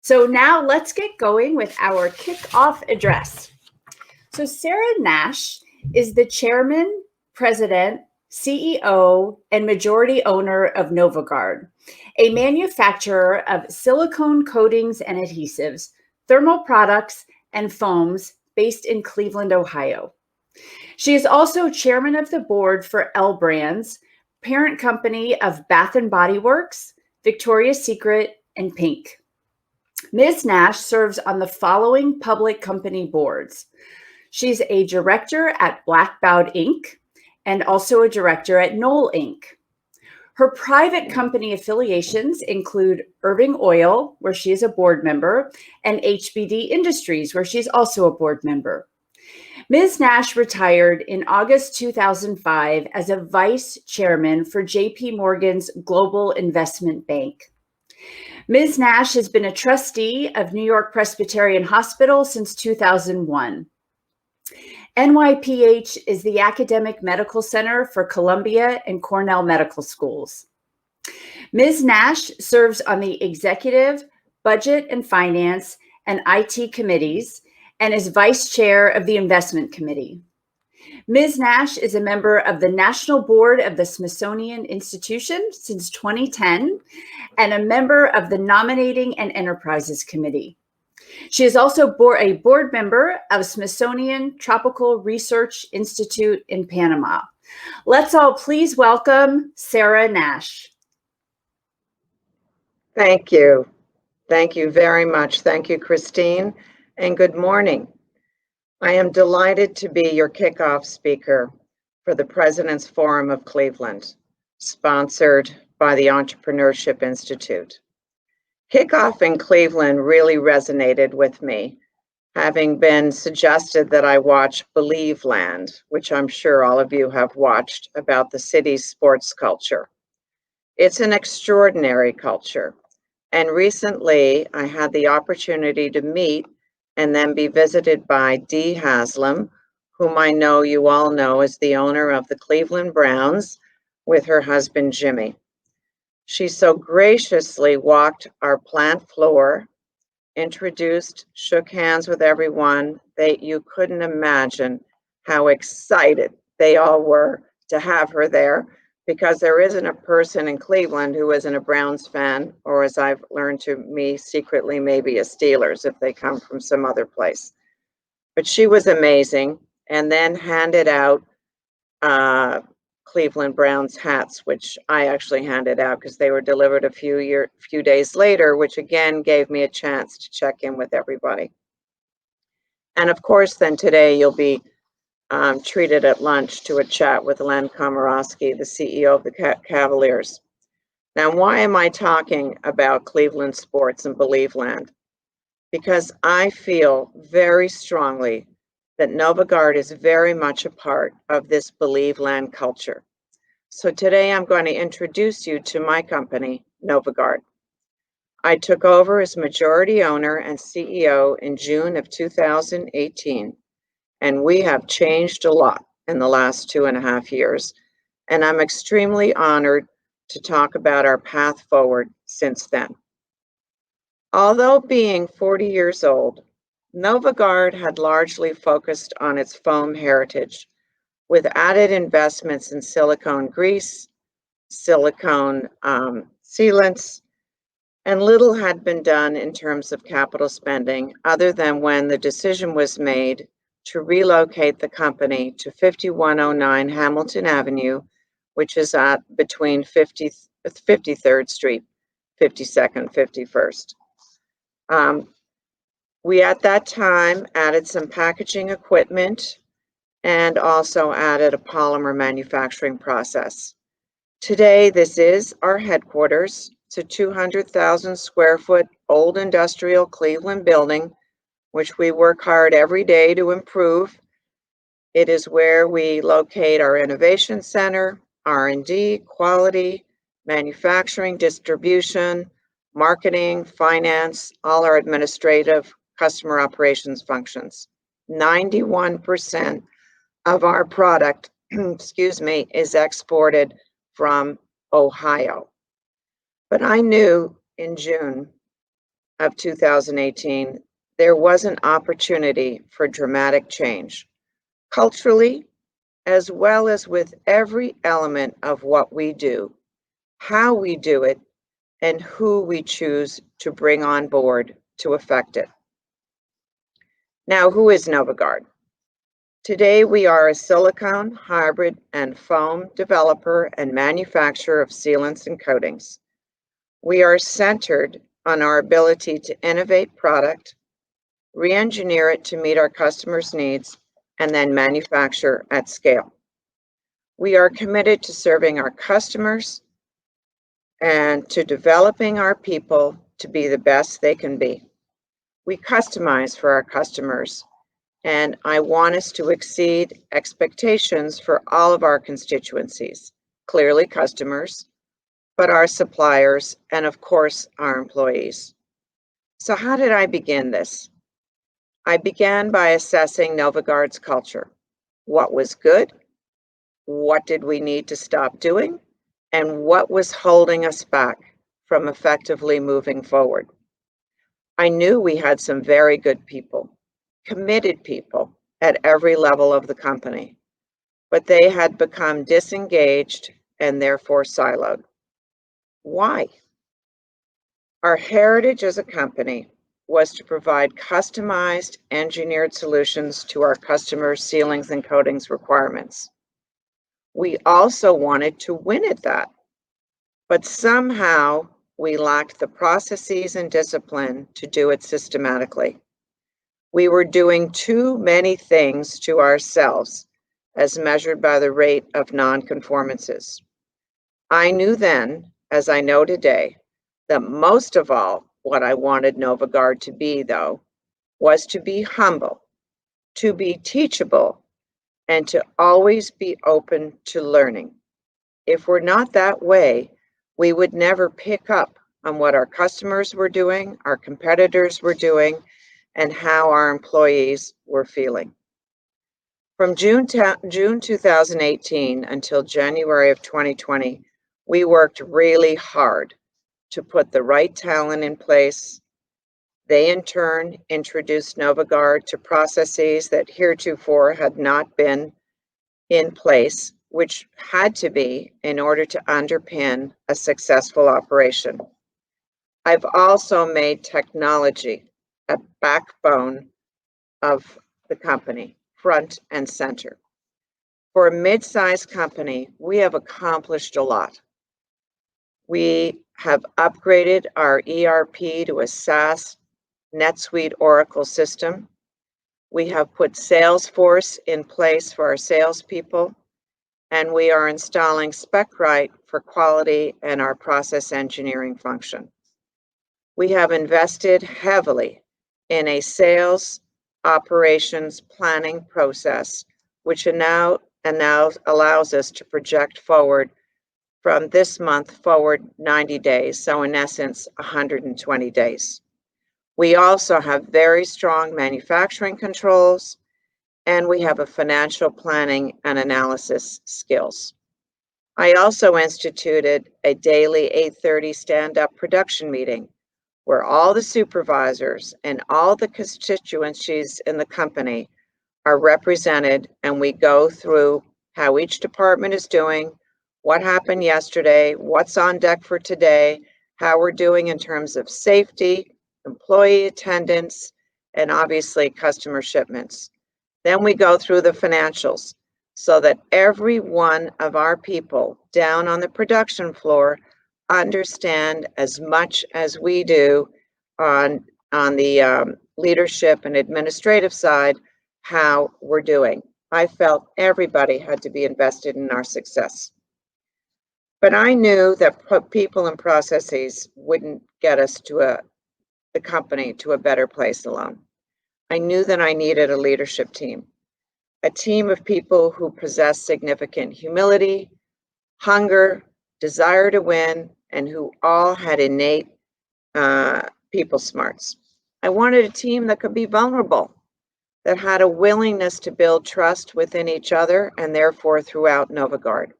So now let's get going with our kickoff address. So Sarah Nash is the chairman, president, CEO, and majority owner of Novagard, a manufacturer of silicone coatings and adhesives, thermal products, and foams based in Cleveland, Ohio. She is also chairman of the board for L Brands, parent company of Bath and Body Works, Victoria's Secret, and Pink. Ms. Nash serves on the following public company boards. She's a director at Blackbaud Inc. and also a director at Knoll Inc. Her private company affiliations include Irving Oil, where she is a board member, and HBD Industries, where she's also a board member. Ms. Nash retired in August 2005 as a vice chairman for JP Morgan's Global Investment Bank. Ms. Nash has been a trustee of New York Presbyterian Hospital since 2001. NYPH is the academic medical center for Columbia and Cornell medical schools. Ms. Nash serves on the executive, budget and finance, and IT committees and is vice chair of the investment committee. Ms. Nash is a member of the National Board of the Smithsonian Institution since 2010 and a member of the Nominating and Enterprises Committee. She is also a board member of Smithsonian Tropical Research Institute in Panama. Let's all please welcome Sarah Nash. Thank you. Thank you very much. Thank you, Christine, and good morning. I am delighted to be your kickoff speaker for the President's Forum of Cleveland, sponsored by the Entrepreneurship Institute. Kickoff in Cleveland really resonated with me, having been suggested that I watch Believe Land, which I'm sure all of you have watched, about the city's sports culture. It's an extraordinary culture. And recently, I had the opportunity to meet and then be visited by Dee Haslam, whom I know you all know is the owner of the Cleveland Browns, with her husband, Jimmy. She so graciously walked our plant floor, introduced, shook hands with everyone. You couldn't imagine how excited they all were to have her there, because there isn't a person in Cleveland who isn't a Browns fan, or as I've learned to me secretly, maybe a Steelers if they come from some other place. But she was amazing, and then handed out Cleveland Browns hats, which I actually handed out because they were delivered a few days later, which again gave me a chance to check in with everybody. And of course, then today you'll be treated at lunch to a chat with Len Komorowski, the CEO of the Cavaliers. Now, why am I talking about Cleveland sports and Believe Land? Because I feel very strongly that Novagard is very much a part of this Believe Land culture. So today I'm going to introduce you to my company, Novagard. I took over as majority owner and CEO in June of 2018. And we have changed a lot in the last 2.5 years. And I'm extremely honored to talk about our path forward since then. Although being 40 years old, Novagard had largely focused on its foam heritage, with added investments in silicone grease, silicone sealants, and little had been done in terms of capital spending, other than when the decision was made to relocate the company to 5109 Hamilton Avenue, which is at between 53rd Street, 52nd, 51st. We at that time added some packaging equipment and also added a polymer manufacturing process. Today, this is our headquarters. It's a 200,000 square foot old industrial Cleveland building, which we work hard every day to improve. It is where we locate our innovation center, R&D, quality, manufacturing, distribution, marketing, finance, all our administrative customer operations functions. 91% of our product, is exported from Ohio. But I knew in June of 2018, there was an opportunity for dramatic change, culturally, as well as with every element of what we do, how we do it, and who we choose to bring on board to effect it. Now, who is Novagard? Today, we are a silicone, hybrid, and foam developer and manufacturer of sealants and coatings. We are centered on our ability to innovate product, re-engineer it to meet our customers' needs, and then manufacture at scale. We are committed to serving our customers and to developing our people to be the best they can be. We customize for our customers, and I want us to exceed expectations for all of our constituencies, clearly customers, but our suppliers, and of course, our employees. So how did I begin this? I began by assessing Novagard's culture. What was good? What did we need to stop doing? And what was holding us back from effectively moving forward? I knew we had some very good people, committed people at every level of the company, but they had become disengaged and therefore siloed. Why? Our heritage as a company was to provide customized engineered solutions to our customers' sealings and coatings requirements. We also wanted to win at that, but somehow we lacked the processes and discipline to do it systematically. We were doing too many things to ourselves as measured by the rate of non-conformances. I knew then, as I know today, that most of all, what I wanted Novagard to be, though, was to be humble, to be teachable, and to always be open to learning. If we're not that way, we would never pick up on what our customers were doing, our competitors were doing, and how our employees were feeling. From June 2018 until January of 2020, we worked really hard to put the right talent in place. They in turn introduced Novagard to processes that heretofore had not been in place, which had to be in order to underpin a successful operation. I've also made technology a backbone of the company, front and center. For a mid-sized company, we have accomplished a lot. We have upgraded our ERP to a SaaS NetSuite Oracle system. We have put Salesforce in place for our salespeople, and we are installing SpecRite for quality and our process engineering function. We have invested heavily in a sales operations planning process, which now allows us to project forward from this month forward 90 days, so in essence, 120 days. We also have very strong manufacturing controls, and we have a financial planning and analysis skills. I also instituted a daily 8:30 stand-up production meeting where all the supervisors and all the constituencies in the company are represented, and we go through how each department is doing, what happened yesterday, what's on deck for today, how we're doing in terms of safety, employee attendance, and obviously customer shipments. Then we go through the financials so that every one of our people down on the production floor understand as much as we do on the leadership and administrative side how we're doing. I felt everybody had to be invested in our success. But I knew that people and processes wouldn't get us to the company to a better place alone. I knew that I needed a leadership team, a team of people who possess significant humility, hunger, desire to win, and who all had innate people smarts. I wanted a team that could be vulnerable, that had a willingness to build trust within each other and therefore throughout Novagard.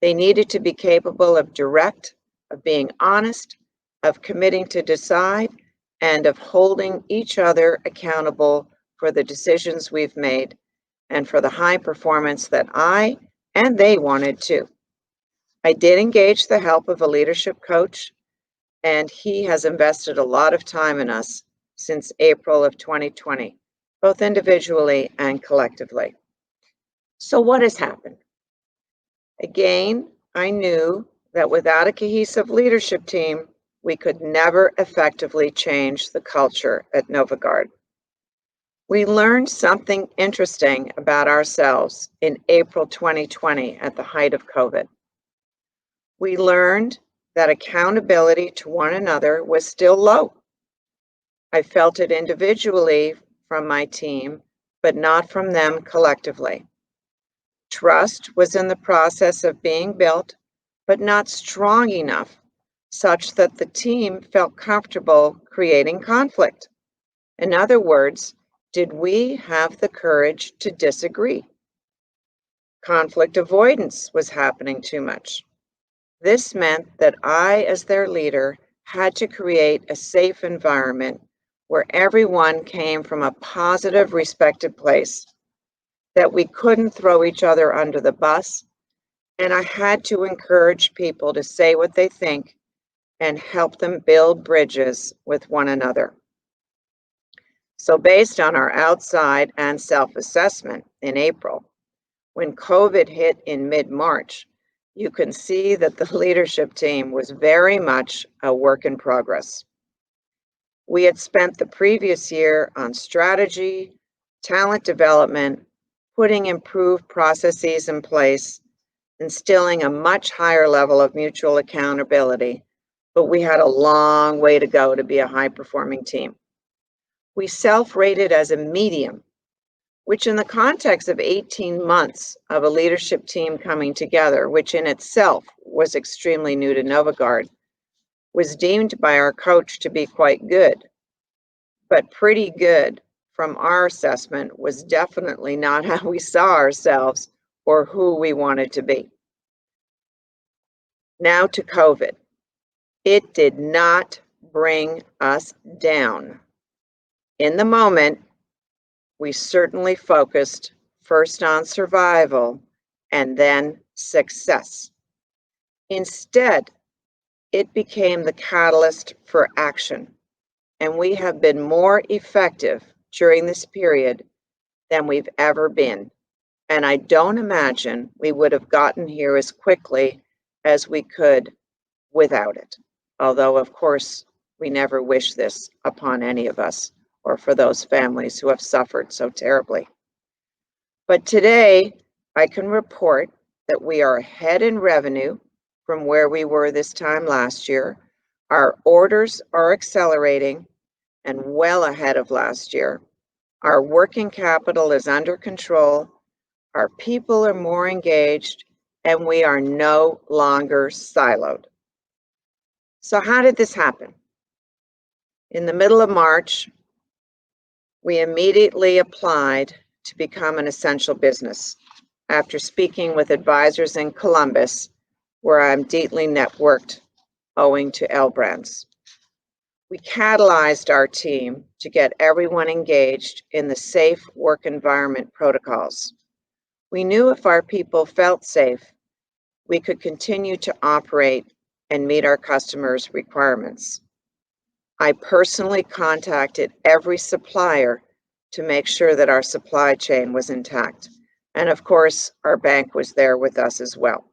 They needed to be capable of direct, of being honest, of committing to decide, and of holding each other accountable for the decisions we've made and for the high performance that I and they wanted too. I did engage the help of a leadership coach, and he has invested a lot of time in us since April of 2020, both individually and collectively. So, what has happened? Again, I knew that without a cohesive leadership team, we could never effectively change the culture at Novagard. We learned something interesting about ourselves in April 2020 at the height of COVID. We learned that accountability to one another was still low. I felt it individually from my team, but not from them collectively. Trust was in the process of being built, but not strong enough such that the team felt comfortable creating conflict. In other words, did we have the courage to disagree? Conflict avoidance was happening too much. This meant that I, as their leader, had to create a safe environment where everyone came from a positive, respected place, that we couldn't throw each other under the bus, and I had to encourage people to say what they think and help them build bridges with one another. So, based on our outside and self assessment in April, when COVID hit in mid March, you can see that the leadership team was very much a work in progress. We had spent the previous year on strategy, talent development, putting improved processes in place, instilling a much higher level of mutual accountability, but we had a long way to go to be a high performing team. We self-rated as a medium, which in the context of 18 months of a leadership team coming together, which in itself was extremely new to Novagard, was deemed by our coach to be quite good. But pretty good from our assessment was definitely not how we saw ourselves or who we wanted to be. Now to COVID. It did not bring us down. In the moment, we certainly focused first on survival and then success. Instead, it became the catalyst for action, and we have been more effective during this period than we've ever been. And I don't imagine we would have gotten here as quickly as we could without it. Although, of course, we never wish this upon any of us or for those families who have suffered so terribly. But today, I can report that we are ahead in revenue from where we were this time last year. Our orders are accelerating and well ahead of last year. Our working capital is under control. Our people are more engaged, and we are no longer siloed. So how did this happen? In the middle of March, we immediately applied to become an essential business after speaking with advisors in Columbus, where I'm deeply networked owing to L Brands. We catalyzed our team to get everyone engaged in the safe work environment protocols. We knew if our people felt safe, we could continue to operate and meet our customers' requirements. I personally contacted every supplier to make sure that our supply chain was intact. And of course, our bank was there with us as well.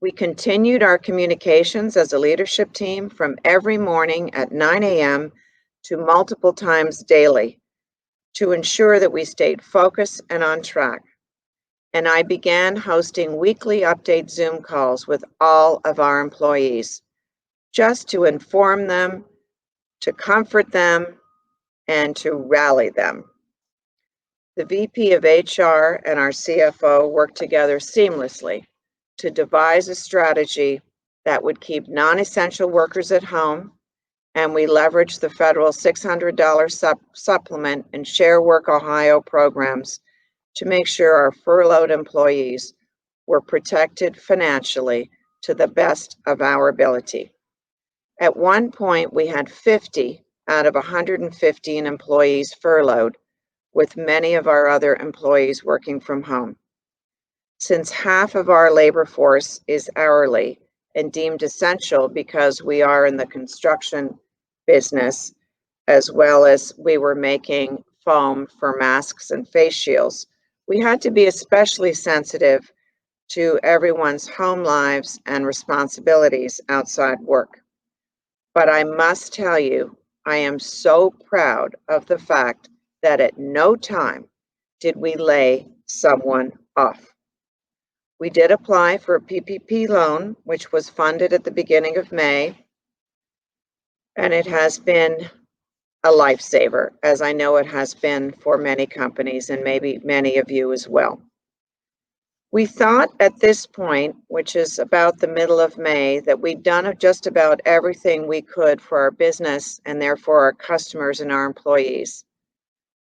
We continued our communications as a leadership team from every morning at 9 a.m. to multiple times daily to ensure that we stayed focused and on track. And I began hosting weekly update Zoom calls with all of our employees, just to inform them, to comfort them, and to rally them. The VP of HR and our CFO worked together seamlessly to devise a strategy that would keep non-essential workers at home, and we leveraged the federal $600 supplement and Share Work Ohio programs to make sure our furloughed employees were protected financially to the best of our ability. At one point, we had 50 out of 115 employees furloughed, with many of our other employees working from home. Since half of our labor force is hourly and deemed essential because we are in the construction business, as well as we were making foam for masks and face shields, we had to be especially sensitive to everyone's home lives and responsibilities outside work. But I must tell you, I am so proud of the fact that at no time did we lay someone off. We did apply for a PPP loan, which was funded at the beginning of May, and it has been a lifesaver, as I know it has been for many companies and maybe many of you as well. We thought at this point, which is about the middle of May, that we'd done just about everything we could for our business and therefore our customers and our employees.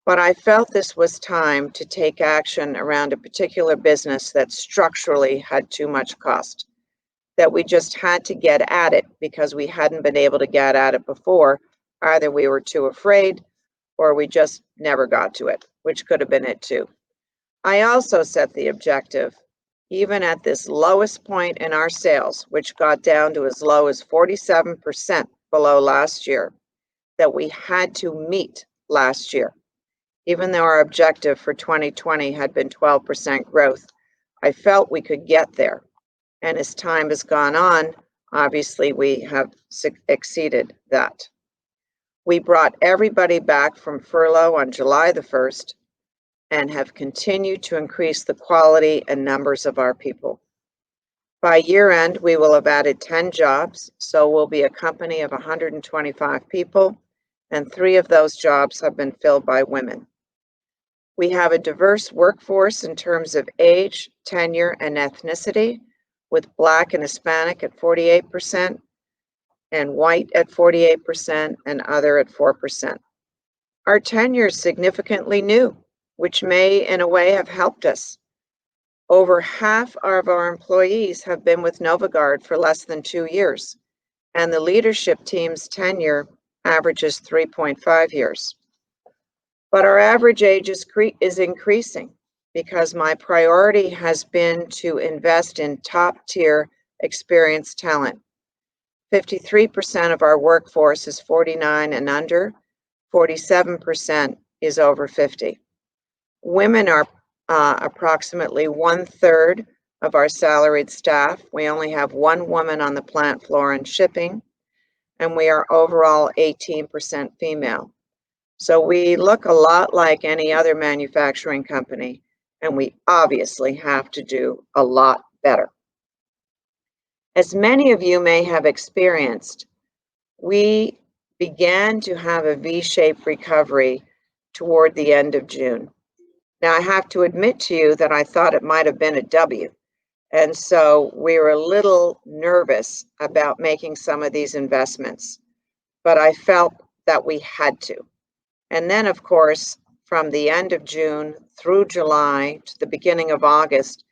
But I felt this was time to take action around a particular business that structurally had too much cost, that we just had to get at it because we hadn't been able to get at it before. Either we were too afraid or we just never got to it, which could have been it too. I also set the objective, even at this lowest point in our sales, which got down to as low as 47% below last year, that we had to meet last year. Even though our objective for 2020 had been 12% growth, I felt we could get there. And as time has gone on, obviously we have exceeded that. We brought everybody back from furlough on July the 1st and have continued to increase the quality and numbers of our people. By year end, we will have added 10 jobs, so we'll be a company of 125 people, and 3 of those jobs have been filled by women. We have a diverse workforce in terms of age, tenure, and ethnicity, with Black and Hispanic at 48%, and white at 48%, and other at 4%. Our tenure is significantly new, which may in a way have helped us. Over half of our employees have been with Novagard for less than 2 years, and the leadership team's tenure averages 3.5 years. But our average age is increasing because my priority has been to invest in top-tier experienced talent. 53% of our workforce is 49 and under, 47% is over 50. Women are approximately 1/3 of our salaried staff. We only have 1 woman on the plant floor in shipping, and we are overall 18% female. So we look a lot like any other manufacturing company, and we obviously have to do a lot better. As many of you may have experienced, we began to have a V-shaped recovery toward the end of June. Now, I have to admit to you that I thought it might have been a W, and so we were a little nervous about making some of these investments, but I felt that we had to. And then, of course, from the end of June through July to the beginning of August,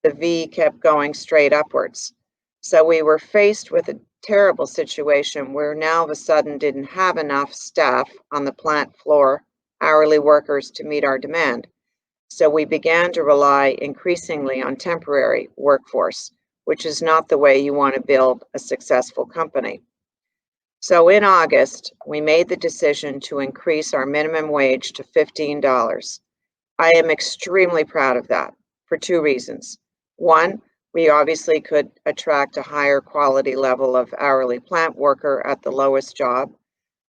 the V kept going straight upwards. So we were faced with a terrible situation where now all of a sudden didn't have enough staff on the plant floor, hourly workers, to meet our demand. So we began to rely increasingly on temporary workforce, which is not the way you want to build a successful company. So in August, we made the decision to increase our minimum wage to $15. I am extremely proud of that for 2 reasons. One, we obviously could attract a higher quality level of hourly plant worker at the lowest job,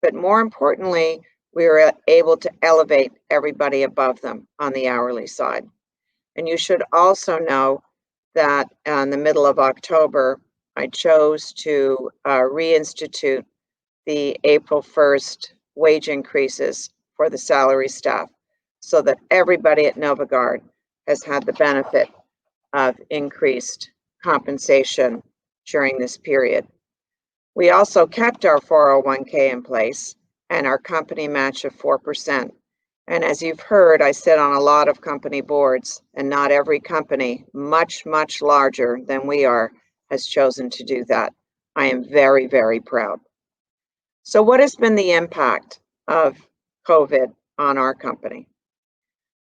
but more importantly, we were able to elevate everybody above them on the hourly side. And you should also know that in the middle of October, I chose to reinstitute the April 1st wage increases for the salary staff so that everybody at Novagard has had the benefit of increased compensation during this period. We also kept our 401k in place and our company match of 4%. And as you've heard, I sit on a lot of company boards, and not every company, much, much larger than we are, has chosen to do that. I am very, very proud. So what has been the impact of COVID on our company?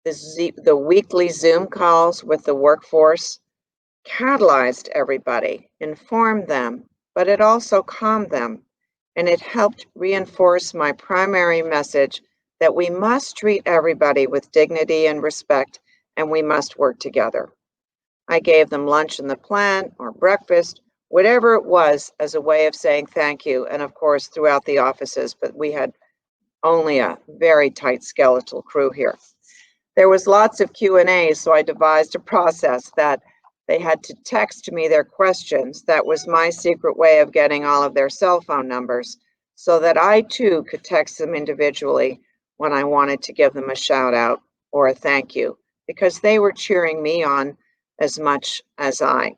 The weekly Zoom calls with the workforce catalyzed everybody, informed them, but it also calmed them. And it helped reinforce my primary message that we must treat everybody with dignity and respect, and we must work together. I gave them lunch in the plant or breakfast, whatever it was, as a way of saying thank you. And of course, throughout the offices, but we had only a very tight skeletal crew here. There was lots of Q&A, so I devised a process that they had to text me their questions. That was my secret way of getting all of their cell phone numbers so that I too could text them individually when I wanted to give them a shout out or a thank you, because they were cheering me on as much as I.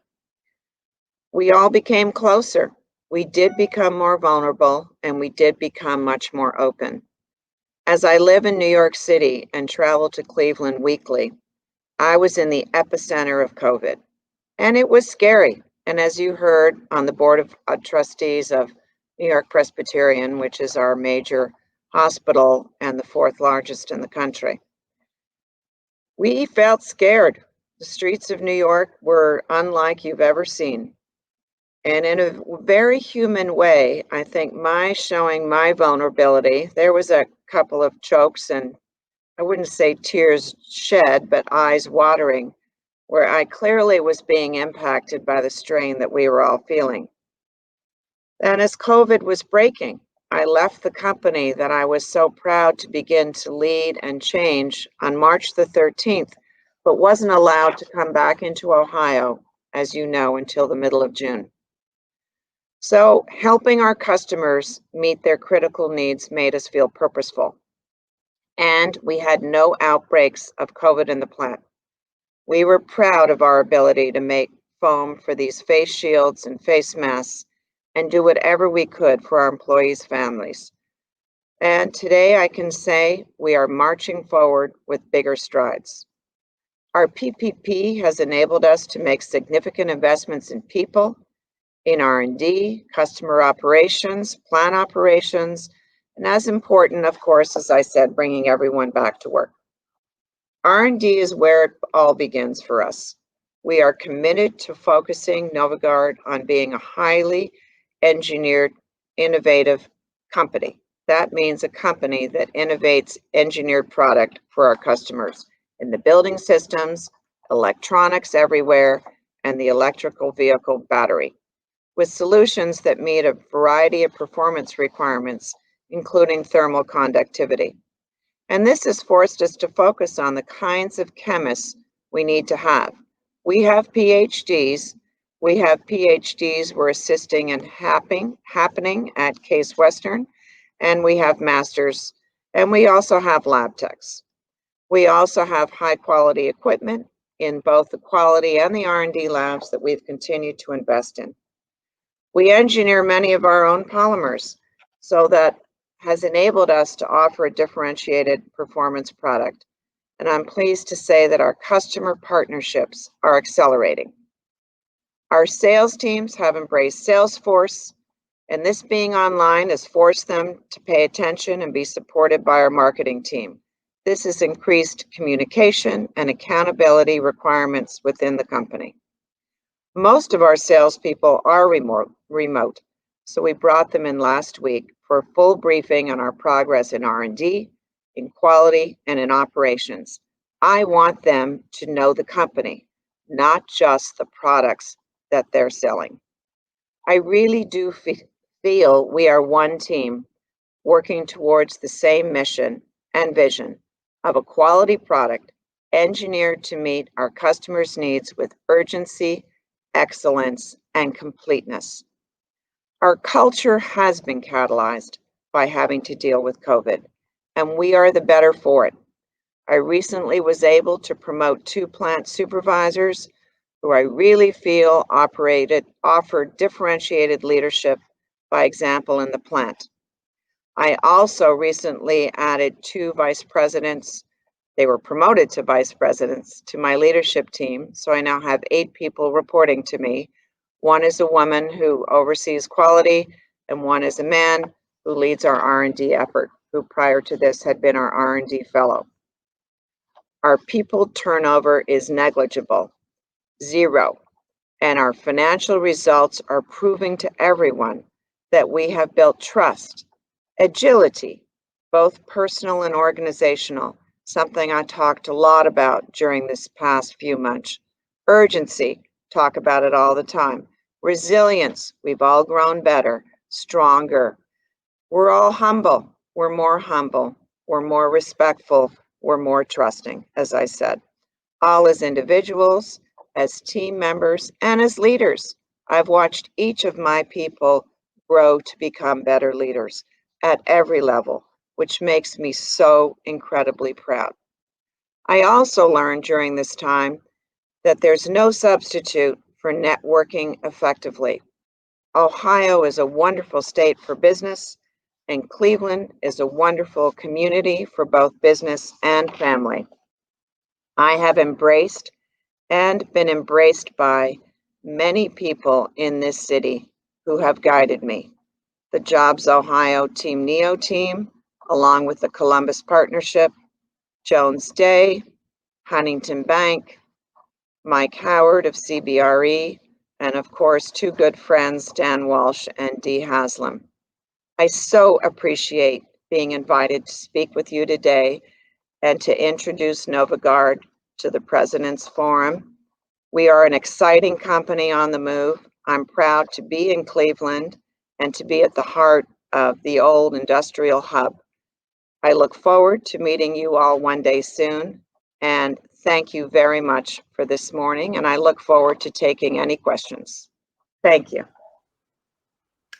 We all became closer. We did become more vulnerable, and we did become much more open. As I live in New York City and travel to Cleveland weekly, I was in the epicenter of COVID, and it was scary. And as you heard on the board of trustees of New York Presbyterian, which is our major hospital and the fourth largest in the country, we felt scared. The streets of New York were unlike you've ever seen. And in a very human way, I think my showing my vulnerability, there was a couple of chokes and I wouldn't say tears shed, but eyes watering, where I clearly was being impacted by the strain that we were all feeling. And as COVID was breaking, I left the company that I was so proud to begin to lead and change on March the 13th, but wasn't allowed to come back into Ohio, as you know, until the middle of June. So helping our customers meet their critical needs made us feel purposeful. And we had no outbreaks of COVID in the plant. We were proud of our ability to make foam for these face shields and face masks and do whatever we could for our employees' families. And today I can say we are marching forward with bigger strides. Our PPP has enabled us to make significant investments in people, in R&D, customer operations, plant operations, and as important, of course, as I said, bringing everyone back to work. R&D is where it all begins for us. We are committed to focusing Novagard on being a highly engineered, innovative company. That means a company that innovates engineered product for our customers in the building systems, electronics everywhere, and the electrical vehicle battery, with solutions that meet a variety of performance requirements, including thermal conductivity. And this has forced us to focus on the kinds of chemists we need to have. We have PhDs. We're assisting in happening at Case Western, and we have masters, and we also have lab techs. We also have high quality equipment in both the quality and the R&D labs that we've continued to invest in. We engineer many of our own polymers, so that has enabled us to offer a differentiated performance product. And I'm pleased to say that our customer partnerships are accelerating. Our sales teams have embraced Salesforce, and this being online has forced them to pay attention and be supported by our marketing team. This has increased communication and accountability requirements within the company. Most of our salespeople are remote, so we brought them in last week for a full briefing on our progress in R&D, in quality, and in operations. I want them to know the company, not just the products that they're selling. I really do feel we are one team working towards the same mission and vision of a quality product engineered to meet our customers' needs with urgency, excellence, and completeness. Our culture has been catalyzed by having to deal with COVID, and we are the better for it. I recently was able to promote 2 plant supervisors who I really feel offered differentiated leadership by example in the plant. I also recently added 2 vice presidents. They were promoted to vice presidents to my leadership team, so I now have 8 people reporting to me. One is a woman who oversees quality, and one is a man who leads our R&D effort, who prior to this had been our R&D fellow. Our people turnover is negligible, 0, and our financial results are proving to everyone that we have built trust, agility, both personal and organizational, something I talked a lot about during this past few months. Urgency, talk about it all the time. Resilience, we've all grown better, stronger. We're all humble. We're more humble. We're more respectful. We're more trusting, as I said. All as individuals, as team members, and as leaders. I've watched each of my people grow to become better leaders at every level, which makes me so incredibly proud. I also learned during this time that there's no substitute for networking effectively. Ohio is a wonderful state for business, and Cleveland is a wonderful community for both business and family. I have embraced and been embraced by many people in this city who have guided me. The Jobs Ohio Team NEO team, along with the Columbus Partnership, Jones Day, Huntington Bank, Mike Howard of CBRE, and of course, two good friends, Dan Walsh and Dee Haslam. I so appreciate being invited to speak with you today and to introduce Novagard to the President's Forum. We are an exciting company on the move. I'm proud to be in Cleveland and to be at the heart of the old industrial hub. I look forward to meeting you all one day soon, and thank you very much for this morning, and I look forward to taking any questions. Thank you.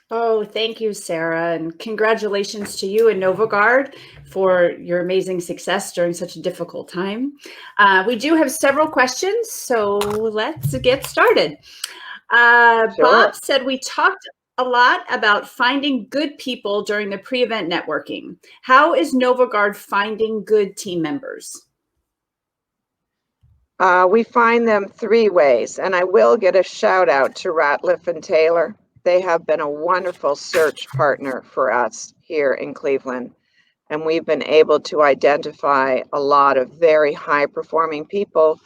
Oh, thank you, Sarah, and congratulations to you and Novagard for your amazing success during such a difficult time. We do have several questions, so let's get started. Sure. Bob said we talked a lot about finding good people during the pre-event networking. How is Novagard finding good team members? We find them 3 ways, and I will get a shout out to Ratliff and Taylor. They have been a wonderful search partner for us here in Cleveland, and we've been able to identify a lot of very high-performing people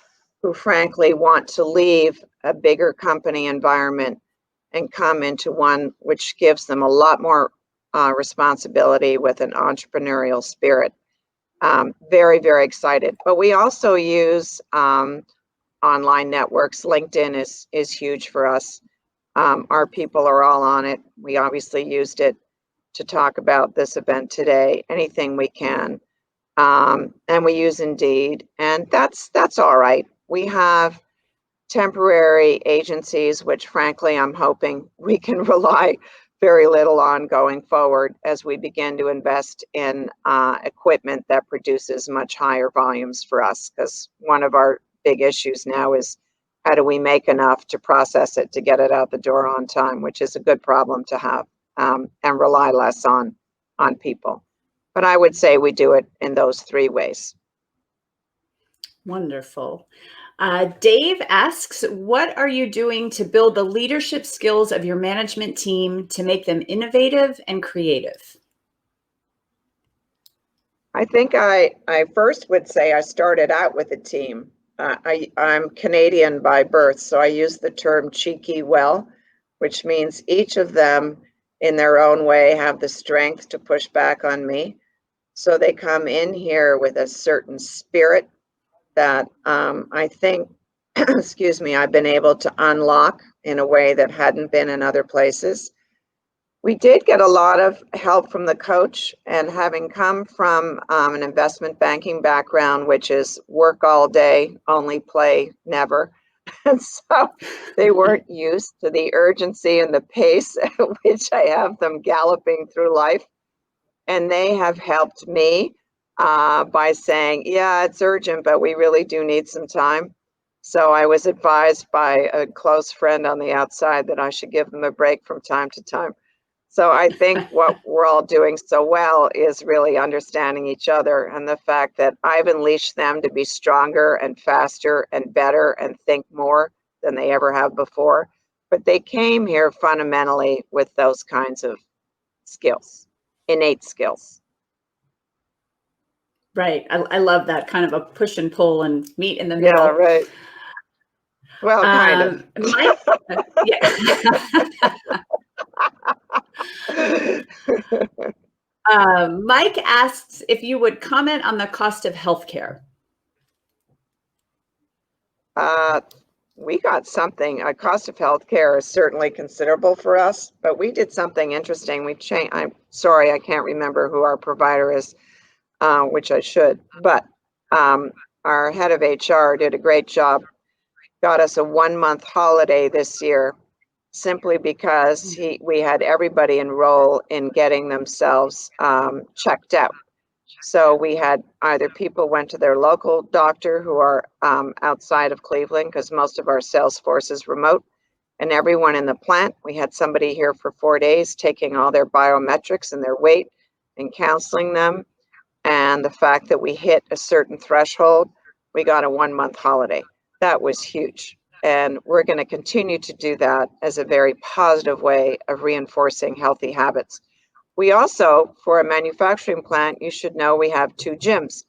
who frankly want to leave a bigger company environment and come into one which gives them a lot more responsibility with an entrepreneurial spirit. Very, very excited. But we also use online networks. LinkedIn is huge for us. Our people are all on it. We obviously used it to talk about this event today, anything we can. And we use Indeed, and that's all right. We have temporary agencies, which frankly, I'm hoping we can rely very little on going forward as we begin to invest in equipment that produces much higher volumes for us, because one of our big issues now is how do we make enough to process it to get it out the door on time, which is a good problem to have, and rely less on people. But I would say we do it in those 3 ways. Wonderful. Dave asks, what are you doing to build the leadership skills of your management team to make them innovative and creative? I think I first would say I started out with a team. I'm Canadian by birth, so I use the term cheeky well, which means each of them in their own way have the strength to push back on me. So they come in here with a certain spirit that I think, excuse me, I've been able to unlock in a way that hadn't been in other places. We did get a lot of help from the coach, and having come from an investment banking background, which is work all day, only play never. And so they weren't used to the urgency and the pace at which I have them galloping through life. And they have helped me by saying, yeah, it's urgent, but we really do need some time. So I was advised by a close friend on the outside that I should give them a break from time to time. So I think what we're all doing so well is really understanding each other, and the fact that I've unleashed them to be stronger and faster and better and think more than they ever have before. But they came here fundamentally with those kinds of skills. innate skills. Right. I love that kind of a push and pull and meet in the Yeah, middle. right. Well, kind of. Mike, Mike asks if you would comment on the cost of healthcare. We got something. Cost of healthcare is certainly considerable for us, but we did something interesting. We changed. I'm sorry, I can't remember who our provider is, which I should. But our head of HR did a great job. Got us a 1-month holiday this year, simply because we had everybody enroll in getting themselves checked out. So we had either people went to their local doctor who are outside of Cleveland, because most of our sales force is remote, and everyone in the plant. We had somebody here for 4 days taking all their biometrics and their weight and counseling them. And the fact that we hit a certain threshold, we got a 1-month holiday. That was huge. And we're going to continue to do that as a very positive way of reinforcing healthy habits. We also, for a manufacturing plant, you should know we have 2 gyms.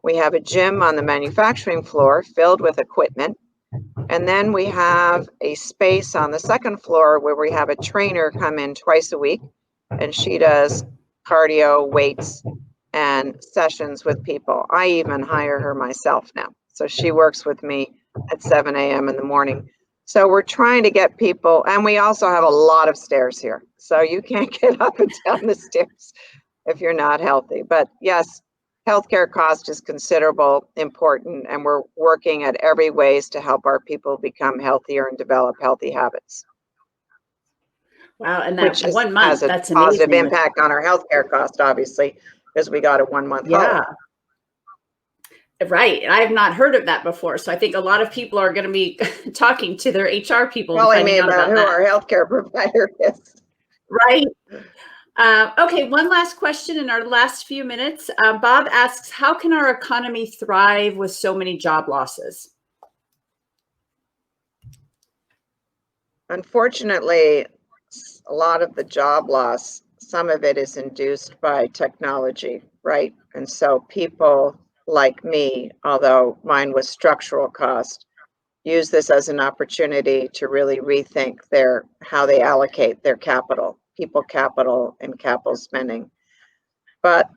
We have a gym on the manufacturing floor filled with equipment. And then we have a space on the 2nd floor where we have a trainer come in twice a week. And she does cardio, weights, and sessions with people. I even hire her myself now. So she works with me at 7 a.m. in the morning. So we're trying to get people, and we also have a lot of stairs here. So you can't get up and down the stairs if you're not healthy. But yes, healthcare cost is considerable, important, and we're working at every ways to help our people become healthier and develop healthy habits. Wow, and that Which 1 month, has a that's positive amazing. impact on our healthcare cost, obviously, because we got a 1-month holiday. Yeah. Right. I have not heard of that before. So I think a lot of people are going to be talking to their HR people and Telling me finding out about who that. our healthcare provider is. Right. Okay, one last question in our last few minutes. Bob asks, how can our economy thrive with so many job losses? Unfortunately, a lot of the job loss, some of it is induced by technology, right? And so people like me, although mine was structural cost, use this as an opportunity to really rethink how they allocate their capital, people capital and capital spending. But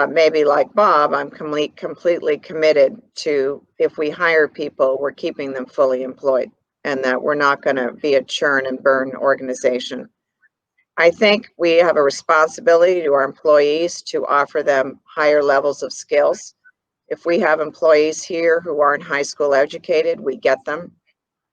maybe like Bob, I'm completely committed to, if we hire people, we're keeping them fully employed, and that we're not going to be a churn and burn organization. I think we have a responsibility to our employees to offer them higher levels of skills. If we have employees here who aren't high school educated, we get them.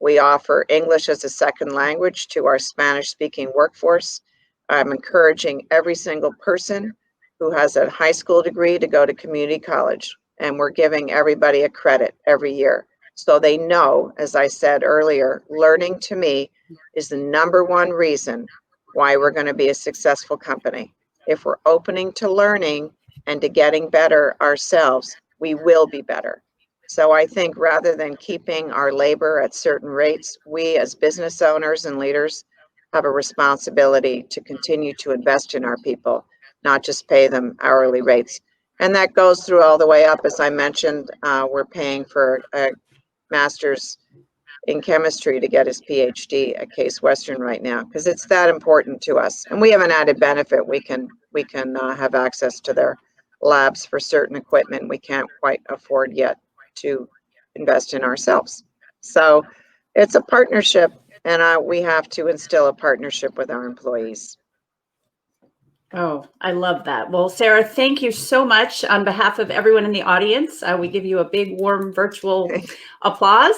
We offer English as a second language to our Spanish speaking workforce. I'm encouraging every single person who has a high school degree to go to community college. And we're giving everybody a credit every year. So they know, as I said earlier, learning to me is the #1 reason why we're going to be a successful company. If we're opening to learning and to getting better ourselves, we will be better. So I think rather than keeping our labor at certain rates, we as business owners and leaders have a responsibility to continue to invest in our people, not just pay them hourly rates. And that goes through all the way up. As I mentioned, we're paying for a master's in chemistry to get his PhD at Case Western right now, because it's that important to us. And we have an added benefit. We can have access to their labs for certain equipment we can't quite afford yet to invest in ourselves. So it's a partnership, and we have to instill a partnership with our employees. Oh, I love that. Well, Sarah, thank you so much on behalf of everyone in the audience. We give you a big, warm virtual applause.